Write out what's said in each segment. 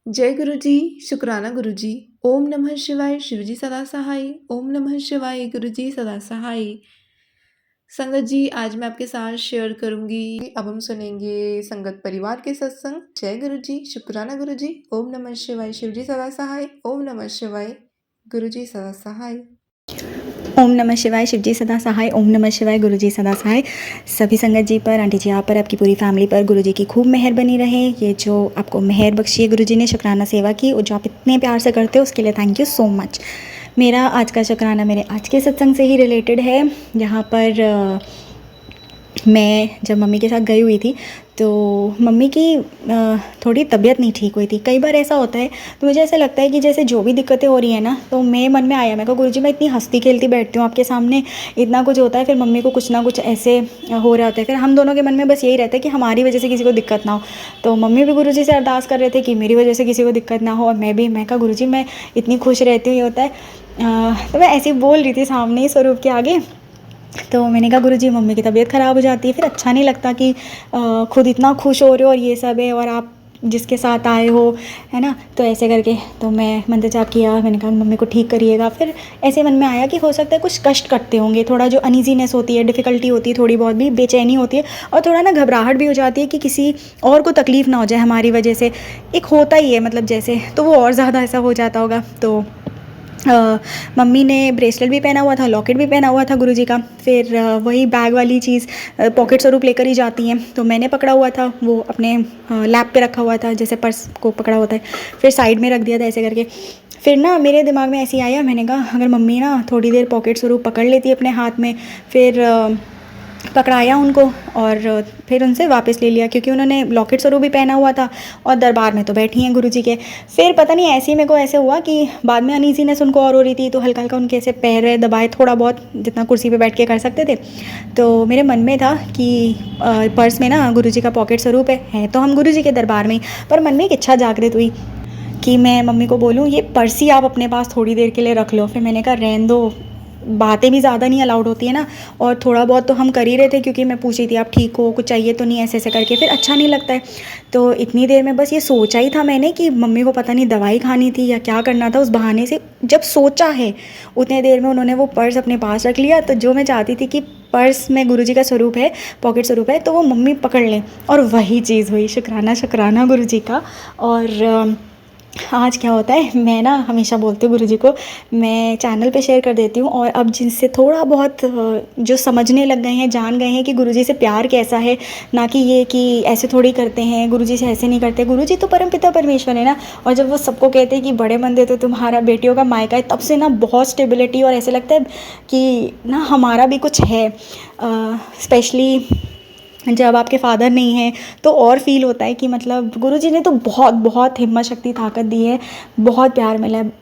जय गुरु जी, शुक्राना गुरु जी। ओम नमः शिवाय, शिव जी सदा सहाय। ओम नमः शिवाय, गुरु जी सदा सहाय। संगत जी, आज मैं आपके साथ शेयर करूंगी। अब हम सुनेंगे संगत परिवार के सत्संग। जय गुरु जी, शुक्राना गुरु जी। ओम नमः शिवाय, शिव जी सदा सहाय। ओम नमः शिवाय, गुरु जी सदा सहाय। ओम नमः शिवाय, शिव जी सदा सहाय। ओम नमः शिवाय, गुरु जी सदा सहाय। सभी संगत जी पर, आंटी जी आप पर, आपकी पूरी फैमिली पर गुरु जी की खूब मेहर बनी रहे। ये जो आपको मेहर बख्शी है गुरु जी ने शुक्राना सेवा की, और जो आप इतने प्यार से करते हो उसके लिए थैंक यू सो मच। मेरा आज का शुक्राना मेरे आज के सत्संग से ही रिलेटेड है, जहाँ पर मैं जब मम्मी के साथ गई हुई थी तो मम्मी की थोड़ी तबीयत नहीं ठीक हुई थी। कई बार ऐसा होता है, तो मुझे ऐसा लगता है कि जैसे जो भी दिक्कतें हो रही हैं ना, तो मेरे मन में आया, मैं कहा गुरुजी मैं इतनी हंसती खेलती बैठती हूँ आपके सामने, इतना कुछ होता है, फिर मम्मी को कुछ ना कुछ ऐसे हो रहा होता है, फिर हम दोनों के मन में बस यही रहता है कि हमारी वजह से किसी को दिक्कत ना हो। तो मम्मी भी गुरुजी से अरदास कर रहे थे कि मेरी वजह से किसी को दिक्कत ना हो, और मैं कहा गुरुजी मैं इतनी खुश रहती हूँ, ये होता है। तो मैं ऐसे ही बोल रही थी सामने ही स्वरूप के आगे। तो मैंने कहा गुरुजी मम्मी की तबीयत ख़राब हो जाती है, फिर अच्छा नहीं लगता कि खुद इतना खुश हो रहे हो और ये सब है, और आप जिसके साथ आए हो, है ना। तो ऐसे करके तो मैं मंत्र जाप किया, मैंने कहा मम्मी को ठीक करिएगा। फिर ऐसे मन में आया कि हो सकता है कुछ कष्ट करते होंगे, थोड़ा जो अनईजीनेस होती है, डिफ़िकल्टी होती है, थोड़ी बहुत भी बेचैनी होती है, और थोड़ा ना घबराहट भी हो जाती है कि किसी और को तकलीफ़ ना हो जाए हमारी वजह से। एक होता ही है मतलब जैसे, तो वो और ज़्यादा ऐसा हो जाता होगा। तो मम्मी ने ब्रेसलेट भी पहना हुआ था, लॉकेट भी पहना हुआ था गुरुजी का। फिर वही बैग वाली चीज़ पॉकेट स्वरूप लेकर ही जाती हैं, तो मैंने पकड़ा हुआ था, वो अपने लैप पे रखा हुआ था, जैसे पर्स को पकड़ा होता है, फिर साइड में रख दिया था ऐसे करके। फिर ना मेरे दिमाग में ऐसे ही आया, मैंने कहा अगर मम्मी ना थोड़ी देर पॉकेट स्वरूप पकड़ लेती अपने हाथ में, फिर पकड़ाया उनको और फिर उनसे वापस ले लिया, क्योंकि उन्होंने लॉकेट स्वरूप भी पहना हुआ था और दरबार में तो बैठी हैं गुरुजी के। फिर पता नहीं ऐसे ही मेरे को ऐसे हुआ कि बाद में अनईजीनेस उनको और हो रही थी, तो हल्का हल्का उनके ऐसे पैर दबाए, थोड़ा बहुत जितना कुर्सी पे बैठ के कर सकते थे। तो मेरे मन में था कि पर्स में ना गुरुजी का पॉकेट स्वरूप है तो हम गुरुजी के दरबार में ही, पर मन में एक इच्छा जागृत हुई कि मैं मम्मी को बोलूँ ये पर्स ही आप अपने पास थोड़ी देर के लिए रख लो। फिर मैंने कहा रहने दो, बातें भी ज़्यादा नहीं अलाउड होती है ना, और थोड़ा बहुत तो हम कर ही रहे थे, क्योंकि मैं पूछ रही थी आप ठीक हो, कुछ चाहिए तो नहीं, ऐसे ऐसे करके फिर अच्छा नहीं लगता है। तो इतनी देर में बस ये सोचा ही था मैंने कि मम्मी को पता नहीं दवाई खानी थी या क्या करना था, उस बहाने से जब सोचा है उतने देर में उन्होंने वो पर्स अपने पास रख लिया। तो जो मैं चाहती थी कि पर्स में गुरुजी का स्वरूप है, पॉकेट स्वरूप है, तो वो मम्मी पकड़ लें, और वही चीज़ हुई। शुक्राना शुक्राना गुरुजी का। और आज क्या होता है, मैं ना हमेशा बोलती हूँ गुरुजी को, मैं चैनल पे शेयर कर देती हूँ, और अब जिनसे थोड़ा बहुत जो समझने लग गए हैं, जान गए हैं कि गुरुजी से प्यार कैसा है, ना कि ये कि ऐसे थोड़ी करते हैं, गुरुजी से ऐसे नहीं करते। गुरुजी तो परमपिता परमेश्वर है ना, और जब वो सबको कहते हैं कि बड़े मंदिर तो तुम्हारा बेटियों का मायका है, तब से ना बहुत स्टेबिलिटी, और ऐसे लगता है कि ना हमारा भी कुछ है। स्पेशली जब आपके फादर नहीं हैं तो और फील होता है कि मतलब गुरुजी ने तो बहुत बहुत हिम्मत शक्ति ताकत दी है, बहुत प्यार मिला है,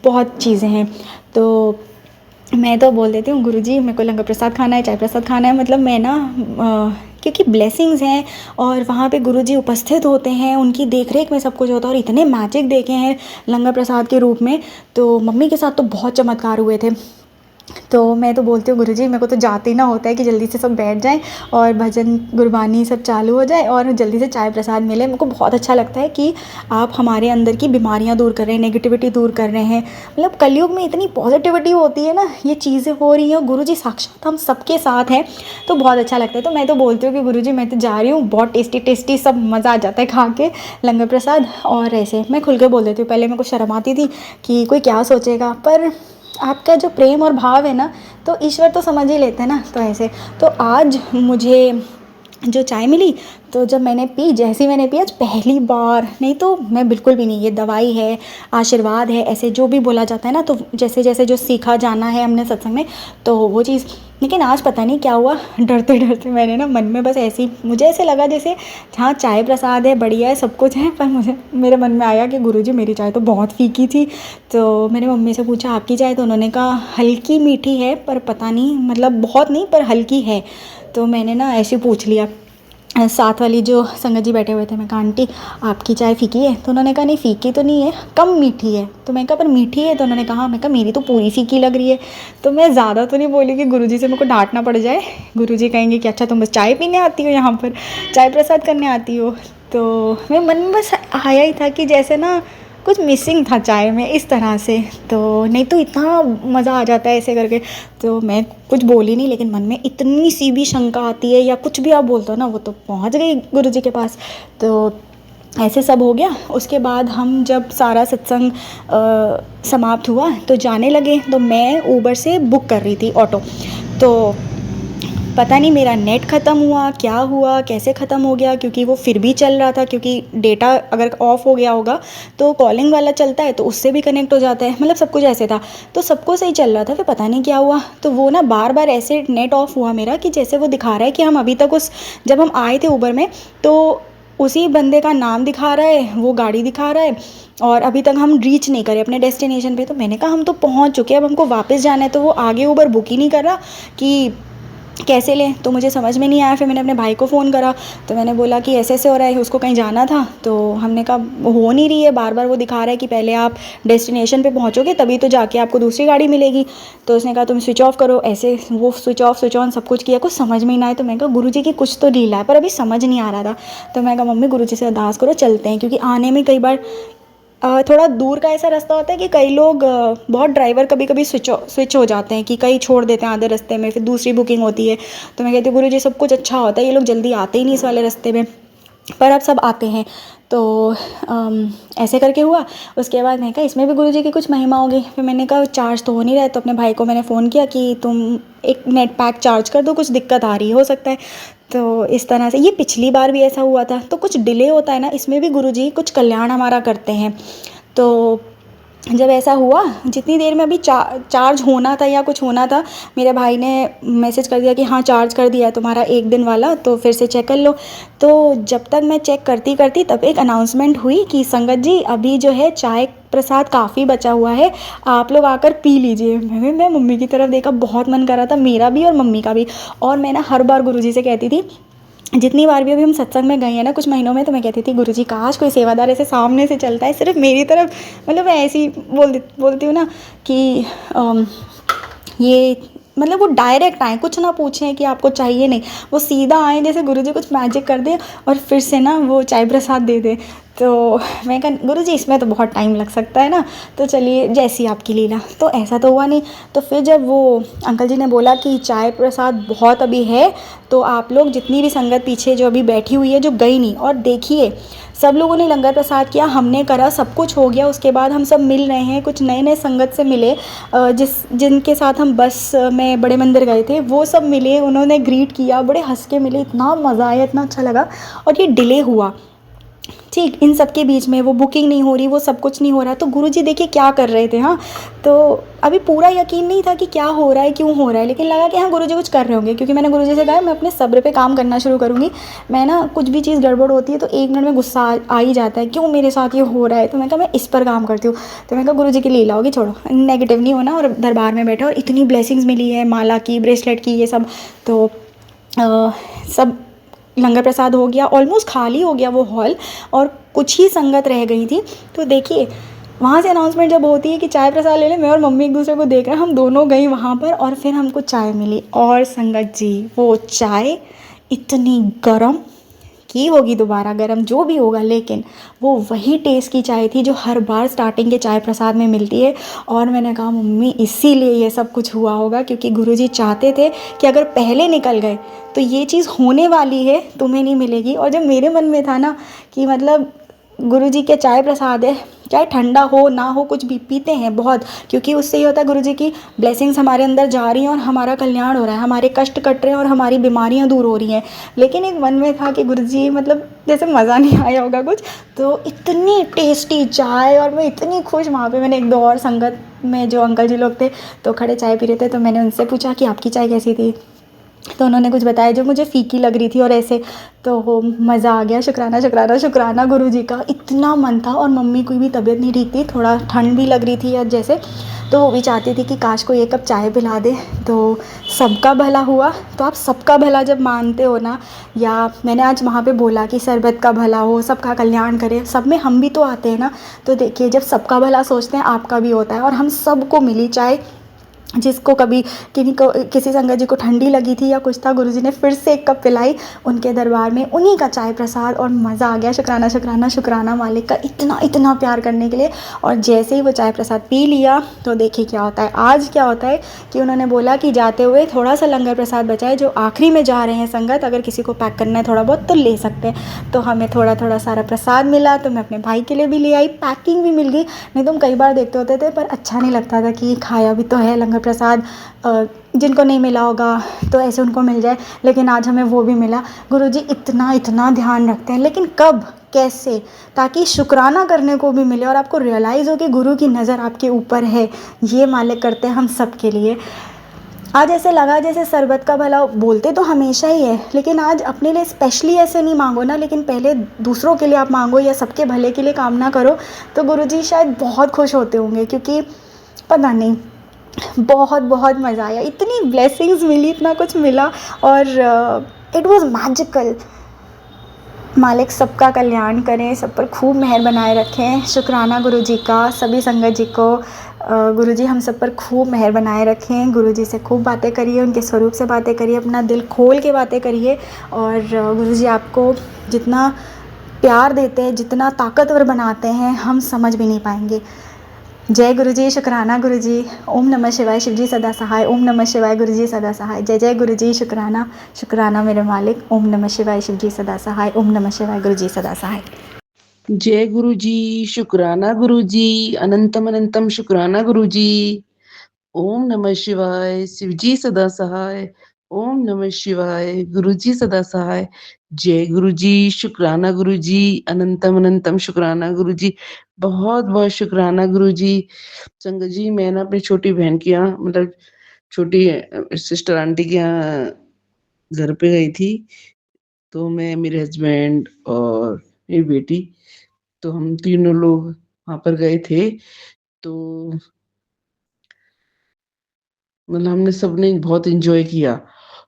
बहुत चीज़ें हैं। तो मैं तो बोल देती हूँ गुरुजी मेरे को लंगर प्रसाद खाना है, चाय प्रसाद खाना है, मतलब मैं ना क्योंकि ब्लेसिंग्स हैं और वहाँ पे गुरुजी उपस्थित होते हैं, उनकी देखरेख में सब कुछ होता है, और इतने मैजिक देखे हैं लंगर प्रसाद के रूप में। तो मम्मी के साथ तो बहुत चमत्कार हुए थे। तो मैं तो बोलती हूँ गुरुजी मेरे को तो जाते ही ना होता है कि जल्दी से सब बैठ जाएं और भजन गुरबानी सब चालू हो जाए और जल्दी से चाय प्रसाद मिले। मेरे को बहुत अच्छा लगता है कि आप हमारे अंदर की बीमारियां दूर कर रहे हैं, नेगेटिविटी दूर कर रहे हैं। मतलब कलयुग में इतनी पॉजिटिविटी होती है ना, ये चीज़ें हो रही हैं, गुरुजी साक्षात हम सबके साथ हैं, तो बहुत अच्छा लगता है। तो मैं तो बोलती हूँ कि गुरुजी मैं तो जा रही हूँ, बहुत टेस्टी टेस्टी सब मज़ा आ जाता है खा के लंगर प्रसाद। और ऐसे मैं खुल के बोल देती हूँ, पहले मेरे को शर्म आती थी कि कोई क्या सोचेगा, पर आपका जो प्रेम और भाव है ना, तो ईश्वर तो समझ ही लेते हैं ना। तो ऐसे तो आज मुझे जो चाय मिली, तो जब मैंने पी, जैसे ही मैंने पी आज पहली बार, नहीं तो मैं बिल्कुल भी नहीं, ये दवाई है, आशीर्वाद है, ऐसे जो भी बोला जाता है ना, तो जैसे जैसे जो सीखा जाना है हमने सत्संग में, तो वो चीज़। लेकिन आज पता नहीं क्या हुआ, डरते डरते मैंने ना मन में बस ऐसे ही, मुझे ऐसे लगा जैसे हाँ चाय प्रसाद है, बढ़िया है, सब कुछ है, पर मुझे मेरे मन में आया कि गुरुजी मेरी चाय तो बहुत फीकी थी। तो मैंने मम्मी से पूछा आपकी चाय, तो उन्होंने कहा हल्की मीठी है, पर पता नहीं मतलब बहुत नहीं पर हल्की है। तो मैंने ना ऐसे पूछ लिया, साथ वाली जो संगत जी बैठे हुए थे, मैं कहा आंटी आपकी चाय फीकी है? तो उन्होंने कहा नहीं फीकी तो नहीं है, कम मीठी है। तो मैं कहा पर मीठी है? तो उन्होंने कहा, मैं कहा मेरी तो पूरी फीकी लग रही है। तो मैं ज़्यादा तो नहीं बोली कि गुरुजी से मेरे को डांटना पड़ जाए, गुरुजी कहेंगे कि अच्छा तुम बस चाय पीने आती हो, यहाँ पर चाय प्रसाद करने आती हो। तो मेरे मन में बस आया ही था कि जैसे ना कुछ मिसिंग था चाय में इस तरह से। तो नहीं तो इतना मज़ा आ जाता है ऐसे करके। तो मैं कुछ बोली नहीं, लेकिन मन में इतनी सी भी शंका आती है या कुछ भी आप बोलते हो ना, वो तो पहुंच गई गुरुजी के पास। तो ऐसे सब हो गया। उसके बाद हम जब सारा सत्संग समाप्त हुआ तो जाने लगे, तो मैं ऊबर से बुक कर रही थी ऑटो। तो पता नहीं मेरा नेट ख़त्म हुआ, क्या हुआ, कैसे ख़त्म हो गया, क्योंकि वो फिर भी चल रहा था, क्योंकि डेटा अगर ऑफ़ हो गया होगा तो कॉलिंग वाला चलता है तो उससे भी कनेक्ट हो जाता है, मतलब सब कुछ ऐसे था। तो सब कुछ सही चल रहा था, फिर पता नहीं क्या हुआ, तो वो ना बार बार ऐसे नेट ऑफ़ हुआ मेरा कि जैसे वो दिखा रहा है कि हम अभी तक जब हम आए थे ऊबर में तो उसी बंदे का नाम दिखा रहा है, वो गाड़ी दिखा रहा है, और अभी तक हम रीच नहीं करे अपने डेस्टिनेशन पे। तो मैंने कहा हम तो पहुंच चुके हैं, अब हमको वापस जाना है। तो वो आगे ऊबर बुक ही नहीं कर रहा कि कैसे लें, तो मुझे समझ में नहीं आया। फिर मैंने अपने भाई को फ़ोन करा, तो मैंने बोला कि ऐसे ऐसे हो रहा है, उसको कहीं जाना था। तो हमने कहा हो नहीं रही है, बार बार वो दिखा रहा है कि पहले आप डेस्टिनेशन पे पहुंचोगे तभी तो जाके आपको दूसरी गाड़ी मिलेगी। तो उसने कहा तुम स्विच ऑफ करो, ऐसे वो स्विच ऑफ स्विच ऑन सब कुछ किया, कुछ समझ में ही ना आए। तो मैंने कहा गुरुजी की कुछ तो लीला है, पर अभी समझ नहीं आ रहा था। तो मैं कहा मम्मी गुरुजी से अरदास करो, चलते हैं, क्योंकि आने में कई बार थोड़ा दूर का ऐसा रास्ता होता है कि कई लोग बहुत ड्राइवर कभी कभी स्विच हो जाते हैं कि कई छोड़ देते हैं आधे रास्ते में, फिर दूसरी बुकिंग होती है। तो मैं कहती हूँ गुरुजी सब कुछ अच्छा होता है, ये लोग जल्दी आते ही नहीं इस वाले रास्ते में, पर अब सब आते हैं। तो ऐसे करके हुआ। उसके बाद मैंने कहा इसमें भी गुरुजी की कुछ महिमा होगी। फिर मैंने कहा चार्ज तो हो नहीं रहा है, तो अपने भाई को मैंने फ़ोन किया कि तुम एक नेट पैक चार्ज कर दो, कुछ दिक्कत आ रही हो सकता है। तो इस तरह से ये पिछली बार भी ऐसा हुआ था। तो कुछ डिले होता है ना, इसमें भी गुरुजी कुछ कल्याण हमारा करते हैं। तो जब ऐसा हुआ, जितनी देर में अभी चार्ज होना था या कुछ होना था, मेरे भाई ने मैसेज कर दिया कि हाँ चार्ज कर दिया है तुम्हारा 1 दिन वाला, तो फिर से चेक कर लो। तो जब तक मैं चेक करती करती तब एक अनाउंसमेंट हुई कि संगत जी अभी जो है चाय प्रसाद काफ़ी बचा हुआ है, आप लोग आकर पी लीजिए। मैं मम्मी की तरफ देखा, बहुत मन कर रहा था मेरा भी और मम्मी का भी। और मैं ना हर बार गुरुजी से कहती थी, जितनी बार भी अभी हम सत्संग में गए हैं ना कुछ महीनों में, तो मैं कहती थी गुरुजी काश कोई सेवादार ऐसे सामने से चलता है सिर्फ मेरी तरफ, मतलब मैं ऐसी बोलती हूँ ना कि ये मतलब वो डायरेक्ट आए, कुछ ना पूछें कि आपको चाहिए, नहीं, वो सीधा आए जैसे गुरुजी कुछ मैजिक कर दे और फिर से ना वो चाय प्रसाद दे दे। तो मैं कहा गुरुजी इसमें तो बहुत टाइम लग सकता है ना, तो चलिए जैसी आपकी लीला। तो ऐसा तो हुआ नहीं। तो फिर जब वो अंकल जी ने बोला कि चाय प्रसाद बहुत अभी है, तो आप लोग जितनी भी संगत पीछे जो अभी बैठी हुई है जो गई नहीं, और देखिए सब लोगों ने लंगर प्रसाद किया, हमने करा, सब कुछ हो गया। उसके बाद हम सब मिल रहे हैं, कुछ नए नए संगत से मिले जिनके साथ हम बस में बड़े मंदिर गए थे, वो सब मिले, उन्होंने ग्रीट किया, बड़े हंस के मिले, इतना मज़ा आया, इतना अच्छा लगा। और ये डिले हुआ, ठीक, इन सब के बीच में वो बुकिंग नहीं हो रही, वो सब कुछ नहीं हो रहा। तो गुरुजी देखिए क्या कर रहे थे। हाँ, तो अभी पूरा यकीन नहीं था कि क्या हो रहा है, क्यों हो रहा है, लेकिन लगा कि हाँ गुरुजी कुछ कर रहे होंगे, क्योंकि मैंने गुरुजी से कहा मैं अपने सब्र पे काम करना शुरू करूँगी। मैं ना कुछ भी चीज़ गड़बड़ होती है तो 1 मिनट में गुस्सा आ ही जाता है, क्यों मेरे साथ ये हो रहा है। तो मैं कहा मैं इस पर काम करती हूँ। तो मैं कहा गुरुजी की लीला होगी, छोड़ो, नेगेटिव नहीं होना। और दरबार में बैठे और इतनी ब्लेसिंग्स मिली है, माला की, ब्रेसलेट की, ये सब। तो सब लंगर प्रसाद हो गया, ऑलमोस्ट खाली हो गया वो हॉल, और कुछ ही संगत रह गई थी। तो देखिए वहाँ से अनाउंसमेंट जब होती है कि चाय प्रसाद ले लें, मैं और मम्मी एक दूसरे को देख रहे हैं, हम दोनों गई वहाँ पर, और फिर हमको चाय मिली। और संगत जी वो चाय इतनी गरम की होगी, दोबारा गरम जो भी होगा, लेकिन वो वही टेस्ट की चाय थी जो हर बार स्टार्टिंग के चाय प्रसाद में मिलती है। और मैंने कहा मम्मी इसीलिए ये सब कुछ हुआ होगा, क्योंकि गुरुजी चाहते थे कि अगर पहले निकल गए तो ये चीज़ होने वाली है, तुम्हें नहीं मिलेगी। और जब मेरे मन में था ना कि मतलब गुरुजी के चाय प्रसाद है, चाहे ठंडा हो ना हो, कुछ भी पीते हैं बहुत, क्योंकि उससे ये होता है गुरुजी की ब्लेसिंग्स हमारे अंदर जा रही हैं और हमारा कल्याण हो रहा है, हमारे कष्ट कट रहे हैं और हमारी बीमारियां दूर हो रही हैं। लेकिन एक मन में था कि गुरुजी मतलब जैसे मज़ा नहीं आया होगा कुछ। तो इतनी टेस्टी चाय, और मैं इतनी खुश। वहाँ पे मैंने 1-2 और संगत में जो अंकल जी लोग थे तो खड़े चाय पी रहे थे, तो मैंने उनसे पूछा कि आपकी चाय कैसी थी, तो उन्होंने कुछ बताया जो मुझे फीकी लग रही थी, और ऐसे तो मज़ा आ गया। शुक्राना शुक्राना शुक्राना गुरुजी का, इतना मन था। और मम्मी की भी तबीयत नहीं ठीक थी, थोड़ा ठंड भी लग रही थी या जैसे, तो वो भी चाहती थी कि काश को 1 कप चाय पिला दे। तो सबका भला हुआ। तो आप सबका भला जब मानते हो ना, या मैंने आज वहाँ पे बोला कि सरबत का भला हो, सबका कल्याण करे, सब में हम भी तो आते हैं ना। तो देखिए जब सबका भला सोचते हैं आपका भी होता है, और हम सबको मिली चाय जिसको कभी किन्हीं को किसी संगत जी को ठंडी लगी थी या कुछ था, गुरुजी ने फिर से 1 कप पिलाई उनके दरबार में, उन्हीं का चाय प्रसाद, और मज़ा आ गया। शुक्राना, शुक्राना, शुक्राना मालिक का इतना इतना प्यार करने के लिए। और जैसे ही वो चाय प्रसाद पी लिया तो देखिए क्या होता है। आज क्या होता है कि उन्होंने बोला कि जाते हुए थोड़ा सा लंगर प्रसाद बचा है, जो आखिरी में जा रहे हैं संगत, अगर किसी को पैक करना है थोड़ा बहुत तो ले सकते हैं। तो हमें थोड़ा थोड़ा सारा प्रसाद मिला, तो मैं अपने भाई के लिए भी ले आई, पैकिंग भी मिल गई। नहीं तो हम कई बार देखते होते थे पर अच्छा नहीं लगता था कि खाया भी तो है लंगर प्रसाद, जिनको नहीं मिला होगा तो ऐसे उनको मिल जाए, लेकिन आज हमें वो भी मिला। गुरुजी इतना इतना ध्यान रखते हैं, लेकिन कब, कैसे, ताकि शुक्राना करने को भी मिले और आपको रियलाइज़ हो कि गुरु की नज़र आपके ऊपर है। ये मालिक करते हैं हम सब के लिए। आज ऐसे लगा जैसे शरबत का भला बोलते तो हमेशा ही है, लेकिन आज अपने लिए स्पेशली ऐसे नहीं मांगो ना, लेकिन पहले दूसरों के लिए आप मांगो या सबके भले के लिए कामना करो, तो गुरुजी शायद बहुत खुश होते होंगे। क्योंकि पता नहीं, बहुत बहुत मज़ा आया, इतनी ब्लेसिंग्स मिली, इतना कुछ मिला, और इट वाज मैजिकल। मालिक सबका कल्याण करें, सब पर खूब मेहर बनाए रखें। शुक्राना गुरुजी का, सभी संगत जी को। गुरुजी हम सब पर खूब मेहर बनाए रखें। गुरुजी से खूब बातें करिए, उनके स्वरूप से बातें करिए, अपना दिल खोल के बातें करिए। और गुरुजी आपको जितना प्यार देते हैं, जितना ताकतवर बनाते हैं, हम समझ भी नहीं पाएंगे। जय गुरुजी, शुक्राना गुरुजी। ओम नमः शिवाय, शिवजी सदा सहाय। ओम नमः शिवाय, गुरुजी सदा सहाय। जय जय गुरुजी, शुक्राना, शुक्राना मेरे मालिक। ओम नमः शिवाय, शिवजी सदा सहाय। ओम नमः शिवाय, गुरुजी सदा सहाय। जय गुरुजी, शुक्राना गुरुजी, अनंतम अनंतम शुक्राना गुरुजी। ओम नमः शिवाय, शिवजी सदा सहाय। ओम नमः शिवाय, गुरुजी सदा सहाय। जय गुरुजी, शुक्राना गुरुजी, अनंतम अनंतम शुक्राना गुरुजी। बहुत बहुत शुक्राना गुरुजी। संगत जी, मैं ना अपनी छोटी बहन के यहाँ, मतलब छोटी सिस्टर आंटी के यहाँ घर पे गई थी। तो मैं, मेरे हस्बैंड और मेरी बेटी, तो हम तीनों लोग वहाँ पर गए थे। तो मतलब हमने सबने बहुत एन्जॉय किया।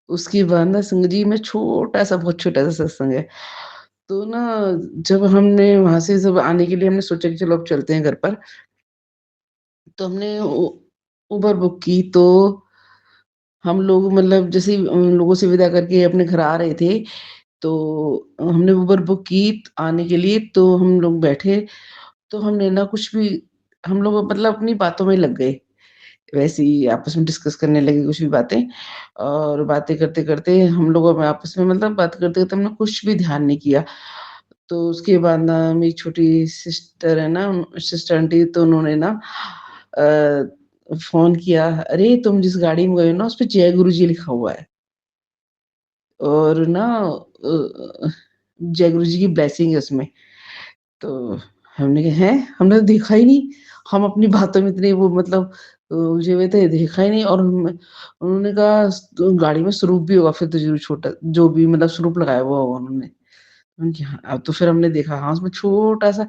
उसके बाद ना संगत जी में छोटा-सा, बहुत छोटा-सा सत्संग है। तो ना जब हमने वहाँ से सब आने के लिए हमने सोचा कि चलो अब चलते हैं घर पर। तो हमने उबर बुक की, तो हम लोग मतलब जैसे ही उन लोगों से विदा करके अपने घर आ रहे थे, तो हमने उबर बुक की आने के लिए। तो हम लोग बैठे, तो हमने ना कुछ भी, हम लोग मतलब अपनी बातों में लग गए। वैसे ही आपस में डिस्कस करने लगे कुछ भी बातें, और बातें करते-करते हम लोगों में आपस में मतलब बात करते-करते हमने कुछ भी ध्यान नहीं किया। तो उसके बाद ना मेरी छोटी सिस्टर है ना, सिस्टर आंटी, तो उन्होंने ना फ़ोन किया, "अरे! तुम जिस गाड़ी में गए हो ना, उसपे जय गुरु जी लिखा हुआ है।" और ना जय गुरु जी की ब्लेसिंग है उसमें। तो हमने कहा, हैं? हमने तो देखा ही नहीं। हम अपनी बातों में इतने वो मतलब उलझे हुए थे, देखा ही नहीं। और उन्होंने कहा, तो गाड़ी में स्वरूप भी होगा फिर तो ज़रूर, छोटा जो भी मतलब स्वरूप लगाया हुआ होगा उन्होंने।" मैंने कहा, हाँ। अब तो फिर हमने देखा, हाँ, उसमें छोटा-सा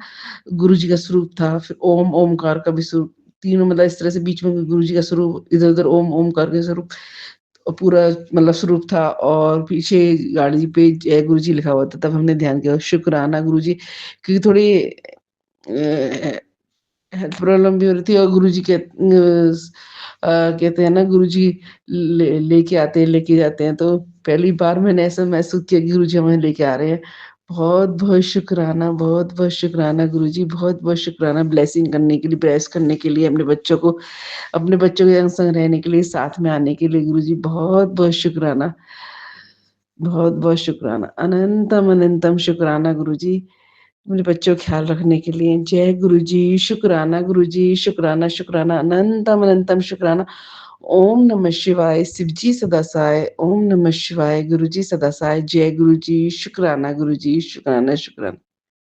गुरु जी का स्वरूप था, फिर ओम, ओमकार का भी स्वरूप, तीनों मतलब इस तरह से बीच में गुरु जी का स्वरूप, इधर-उधर ओम, ओमकार के स्वरूप, पूरा मतलब स्वरूप था। और पीछे गाड़ी पे जय गुरु जी लिखा हुआ था। तब हमने ध्यान किया, शुक्राना गुरु जी, क्योंकि थोड़ी हेल्थ प्रॉब्लम भी हो रही थी। और गुरुजी कहते हैं ना, गुरुजी लेके आते हैं, लेके जाते हैं। तो पहली बार मैंने ऐसा महसूस किया कि गुरुजी हमें लेके आ रहे हैं। बहुत-बहुत शुक्राना, बहुत-बहुत शुक्राना गुरुजी, बहुत-बहुत शुक्राना ब्लेसिंग करने के लिए, ब्लेस करने के लिए, अपने बच्चों को, अपने बच्चों के संग रहने के लिए, साथ में आने के लिए गुरुजी, बहुत-बहुत शुक्राना। बहुत-बहुत शुक्राना, अनंतम अनंतम शुक्राना गुरुजी, मेरे बच्चों का ख़्याल रखने के लिए। जय गुरुजी, शुक्राना गुरुजी, शुक्राना, शुक्राना, अनंतम अनंतम शुक्राना। ओम नमः शिवाय, शिवजी सदा सहाय। ओम नमः शिवाय, गुरुजी सदा सहाय। जय गुरुजी, शुक्राना गुरुजी, शुक्राना, शुक्राना।